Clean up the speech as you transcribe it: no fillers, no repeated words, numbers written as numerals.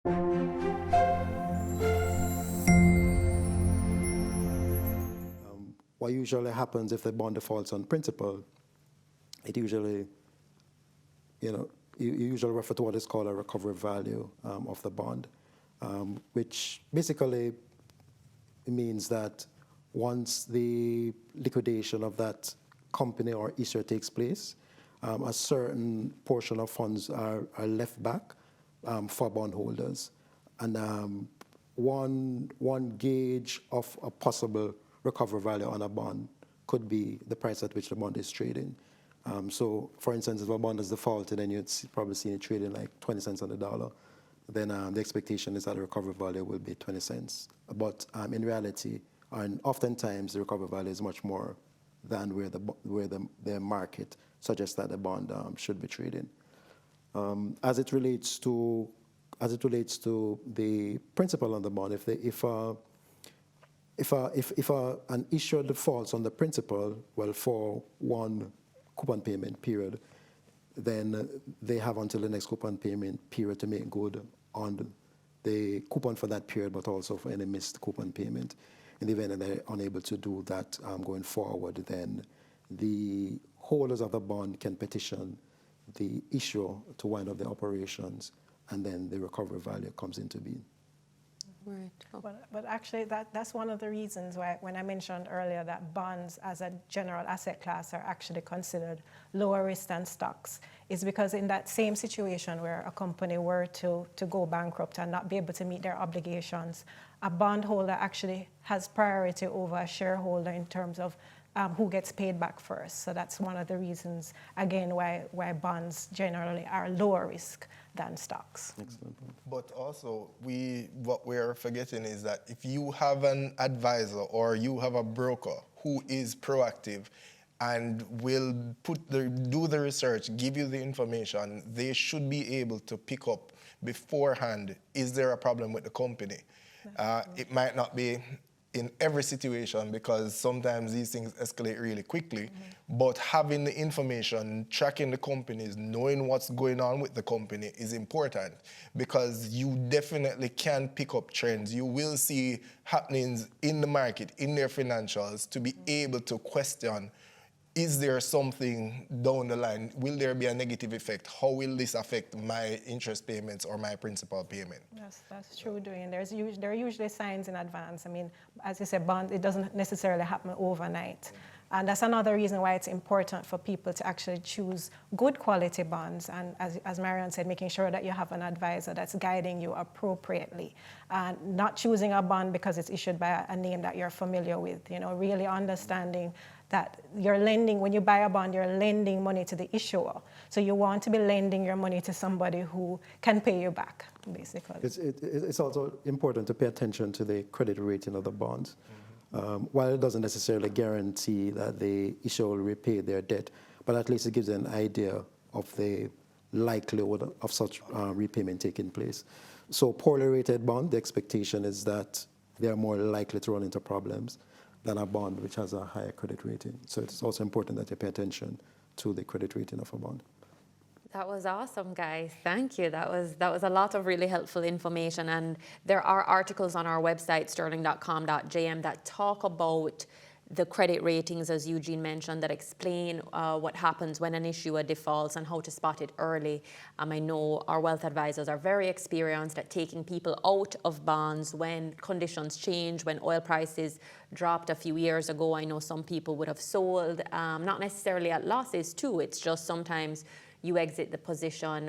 What usually happens if the bond defaults on principal, it usually, you usually refer to what is called a recovery value of the bond, which basically means that once the liquidation of that company or issuer takes place, a certain portion of funds are left back for bondholders. And one gauge of a possible recovery value on a bond could be the price at which the bond is trading. So, for instance, if a bond is defaulted and you'd probably see it trading like 20 cents on the dollar, then the expectation is that the recovery value will be 20 cents. But in reality, and oftentimes the recovery value is much more than where the market suggests that the bond should be trading. As it relates to the principal on the bond, if an issuer defaults on the principal, well, for one coupon payment period, then they have until the next coupon payment period to make good on the coupon for that period, but also for any missed coupon payment. In the event that they're unable to do that going forward, then the holders of the bond can petition the issuer to wind up the operations, and then the recovery value comes into being. Right. Oh. But actually, that's one of the reasons why, when I mentioned earlier that bonds as a general asset class are actually considered lower risk than stocks, is because in that same situation where a company were to go bankrupt and not be able to meet their obligations, a bondholder actually has priority over a shareholder in terms of who gets paid back first. So that's one of the reasons, again, why bonds generally are lower risk than stocks. Excellent. But also, what we're forgetting is that if you have an advisor or you have a broker who is proactive and will do the research, give you the information, they should be able to pick up beforehand, is there a problem with the company? It might not be in every situation, because sometimes these things escalate really quickly, but having the information, tracking the companies, knowing what's going on with the company is important, because you definitely can pick up trends. You will see happenings in the market, in their financials, to be able to question, is there something down the line? Will there be a negative effect? How will this affect my interest payments or my principal payment? That's true, Dwayne. There are usually signs in advance. I mean, as you said, bonds, it doesn't necessarily happen overnight. And that's another reason why it's important for people to actually choose good quality bonds. And as Marion said, making sure that you have an advisor that's guiding you appropriately. And not choosing a bond because it's issued by a name that you're familiar with. Really understanding that you're lending, when you buy a bond, you're lending money to the issuer. So you want to be lending your money to somebody who can pay you back, basically. It's also important to pay attention to the credit rating of the bonds. While it doesn't necessarily guarantee that the issuer will repay their debt, but at least it gives an idea of the likelihood of such repayment taking place. So poorly rated bond, the expectation is that they are more likely to run into problems than a bond which has a higher credit rating. So it's also important that you pay attention to the credit rating of a bond. That was awesome, guys. Thank you. That was a lot of really helpful information. And there are articles on our website, sterling.com.jm, that talk about the credit ratings, as Eugene mentioned, that explain what happens when an issuer defaults and how to spot it early. I know our wealth advisors are very experienced at taking people out of bonds when conditions change, when oil prices dropped a few years ago. I know some people would have sold, not necessarily at losses too. It's just sometimes you exit the position